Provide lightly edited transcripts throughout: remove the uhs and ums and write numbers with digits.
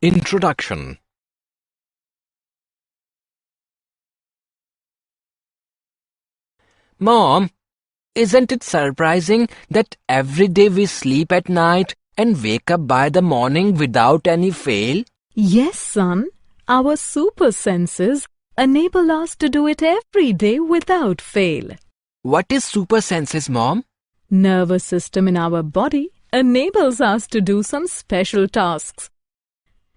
Introduction. Mom, isn't it surprising that every day we sleep at night and wake up by the morning without any fail? Yes, son. Our super senses enable us to do it every day without fail. What is super senses, Mom? Nervous system in our body enables us to do some special tasks.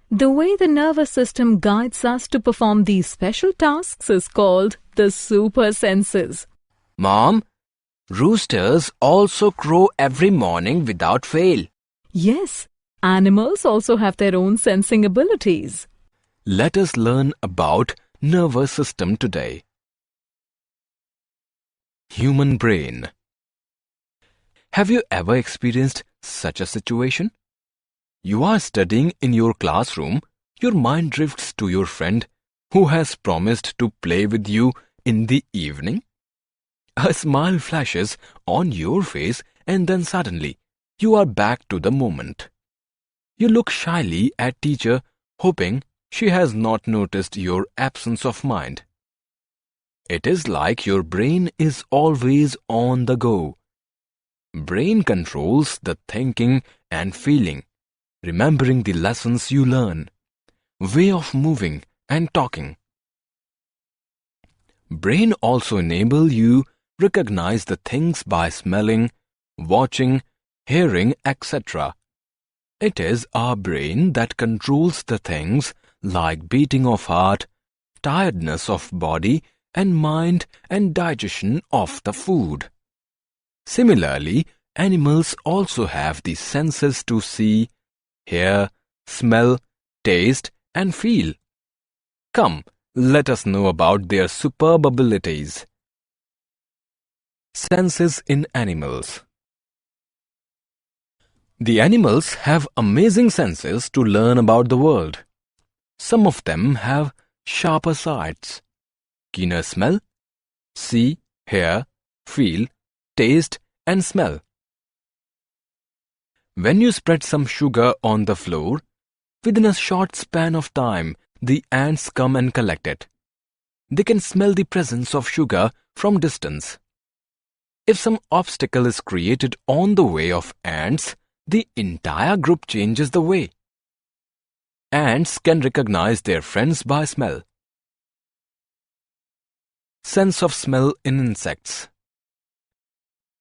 The way the nervous system guides us to perform these special tasks is called the super senses. Mom, roosters also crow every morning without fail. Yes, animals also have their own sensing abilities. Let us learn about nervous system today. Human brain. Have you ever experienced such a situation? You are studying in your classroom, your mind drifts to your friend who has promised to play with you in the evening. A smile flashes on your face and then suddenly you are back to the moment. You look shyly at teacher, hoping she has not noticed your absence of mind. It is like your brain is always on the go. Brain controls the thinking and feeling, remembering the lessons you learn, way of moving and talking. Brain also enable you recognize the things by smelling, watching, hearing, etc. It is our brain that controls the things like beating of heart, tiredness of body and mind and digestion of the food. Similarly, animals also have the senses to see, hear, smell, taste and feel. Come, let us know about their superb abilities. Senses in animals. The animals have amazing senses to learn about the world. Some of them have sharper sights, keener smell, see, hear, feel, taste and smell. When you spread some sugar on the floor, within a short span of time, the ants come and collect it. They can smell the presence of sugar from distance. If some obstacle is created on the way of ants, the entire group changes the way. Ants can recognize their friends by smell. Sense of smell in insects.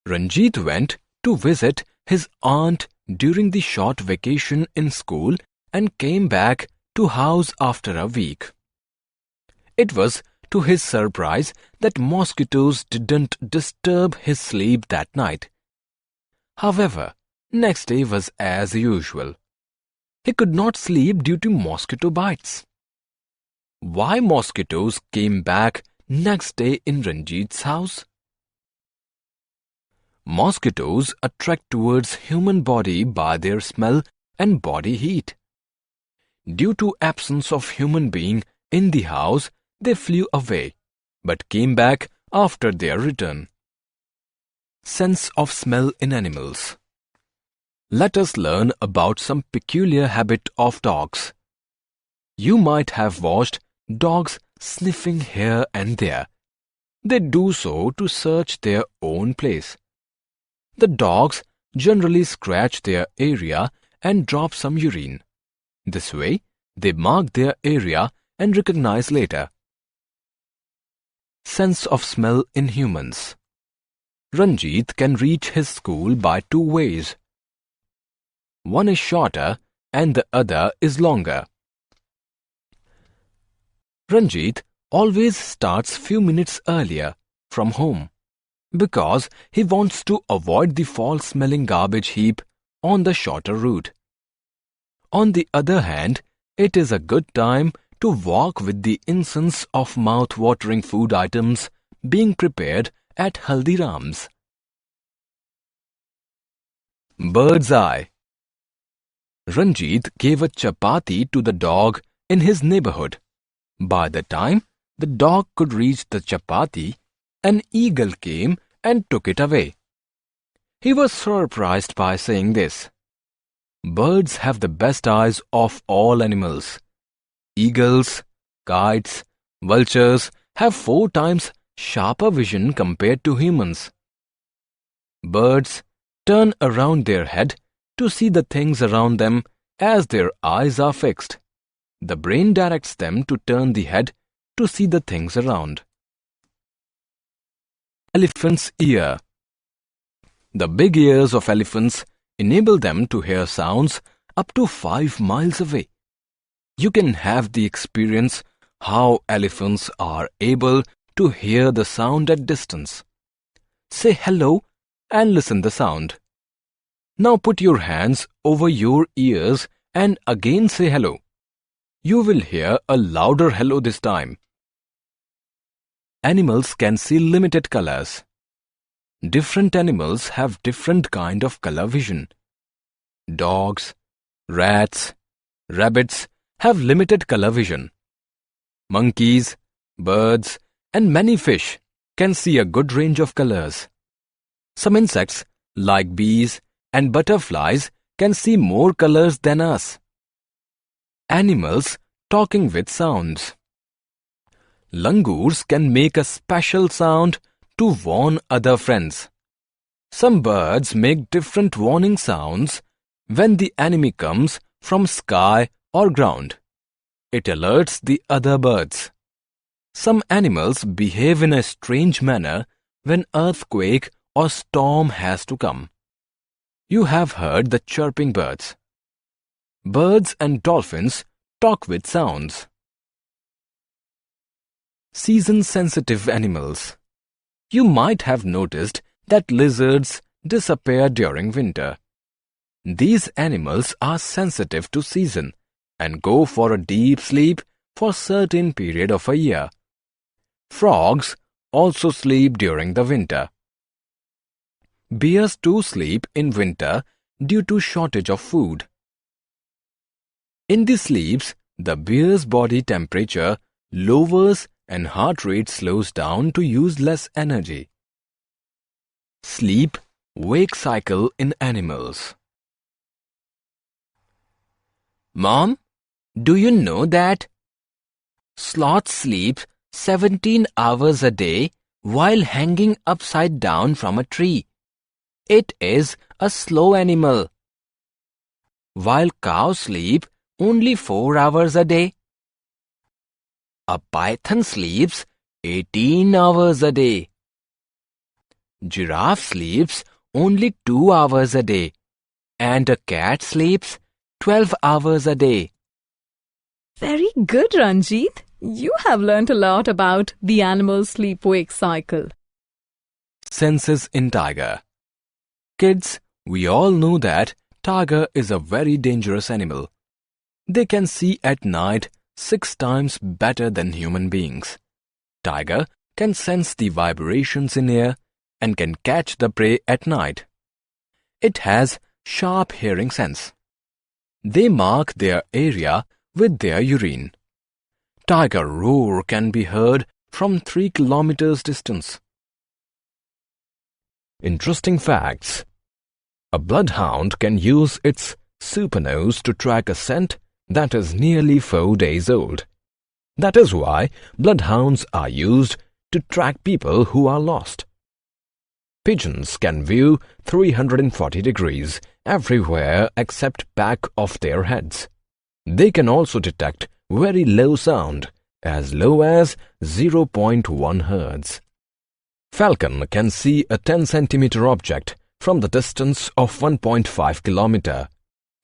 Ranjit went to visit his aunt during the short vacation in school and came back to house after a week. It was to his surprise that mosquitoes didn't disturb his sleep that night. However, next day was as usual. He could not sleep due to mosquito bites. Why mosquitoes came back next day in Ranjit's house? Mosquitoes attract towards human body by their smell and body heat. Due to absence of human being in the house, they flew away, but came back after their return. Sense of smell in animals. Let us learn about some peculiar habit of dogs. You might have watched dogs sniffing here and there. They do so to search their own place. The dogs generally scratch their area and drop some urine. This way, they mark their area and recognize later. Sense of smell in humans. Ranjit can reach his school by two ways. One is shorter and the other is longer. Ranjit always starts few minutes earlier from home because he wants to avoid the foul-smelling garbage heap on the shorter route. On the other hand, it is a good time to walk with the incense of mouth-watering food items being prepared at Haldiram's. Bird's eye. Ranjit gave a chapati to the dog in his neighborhood. By the time the dog could reach the chapati, an eagle came and took it away. He was surprised by saying this. Birds have the best eyes of all animals. Eagles, kites, vultures have 4 times sharper vision compared to humans. Birds turn around their head to see the things around them as their eyes are fixed. The brain directs them to turn the head to see the things around. Elephant's ear. The big ears of elephants enable them to hear sounds up to 5 miles away. You can have the experience how elephants are able to hear the sound at distance. Say hello and listen the sound. Now put your hands over your ears and again say hello. You will hear a louder hello this time. Animals can see limited colors. Different animals have different kind of color vision. Dogs, rats, rabbits have limited color vision. Monkeys, birds, and many fish can see a good range of colors. Some insects, like bees and butterflies, can see more colors than us. Animals talking with sounds. Langurs can make a special sound to warn other friends. Some birds make different warning sounds when the enemy comes from sky or ground. It alerts the other birds. Some animals behave in a strange manner when earthquake or storm has to come. You have heard the chirping birds. Birds and dolphins talk with sounds. Season-sensitive animals. You might have noticed that lizards disappear during winter. These animals are sensitive to season and go for a deep sleep for a certain period of a year. Frogs also sleep during the winter. Bears too sleep in winter due to shortage of food. In these sleeps, the bear's body temperature lowers and heart rate slows down to use less energy. Sleep-wake cycle in animals. Mom, do you know that sloth sleeps 17 hours a day while hanging upside down from a tree? It is a slow animal. While cows sleep only 4 hours a day. A python sleeps 18 hours a day. Giraffe sleeps only 2 hours a day. And a cat sleeps 12 hours a day. Very good, Ranjit. You have learnt a lot about the animal's sleep-wake cycle. Senses in tiger. Kids, we all know that tiger is a very dangerous animal. They can see at night 6 times better than human beings. Tiger can sense the vibrations in air and can catch the prey at night. It has sharp hearing sense. They mark their area with their urine. Tiger roar can be heard from 3 kilometers distance. Interesting facts. A bloodhound can use its super nose to track a scent that is nearly 4 days old. That is why bloodhounds are used to track people who are lost. Pigeons can view 340 degrees everywhere except back of their heads. They can also detect very low sound, as low as 0.1 Hz. Falcon can see a 10 centimeter object from the distance of 1.5 kilometer.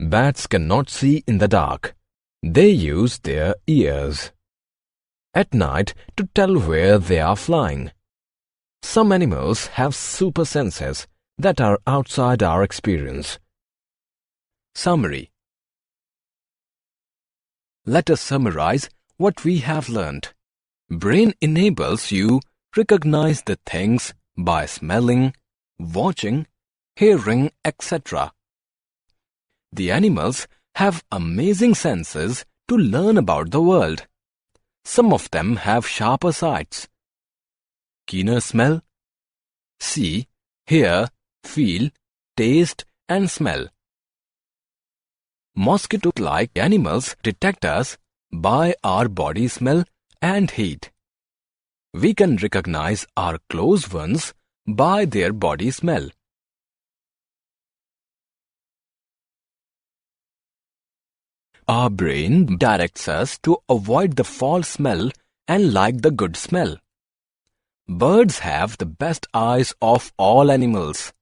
Bats cannot see in the dark. They use their ears at night to tell where they are flying. Some animals have super senses that are outside our experience. Summary. Let us summarize what we have learnt. Brain enables you recognize the things by smelling, watching, hearing, etc. The animals have amazing senses to learn about the world. Some of them have sharper sights, keener smell, see, hear, feel, taste and smell. Mosquito-like animals detect us by our body smell and heat. We can recognize our close ones by their body smell. Our brain directs us to avoid the foul smell and like the good smell. Birds have the best eyes of all animals.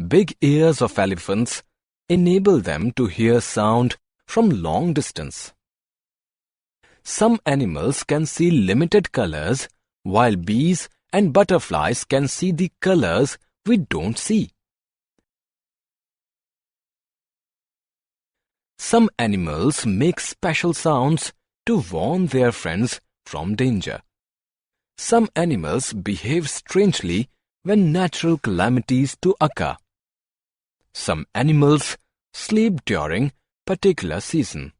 Big ears of elephants enable them to hear sound from long distance. Some animals can see limited colors, while bees and butterflies can see the colors we don't see. Some animals make special sounds to warn their friends from danger. Some animals behave strangely when natural calamities to occur. Some animals sleep during particular season.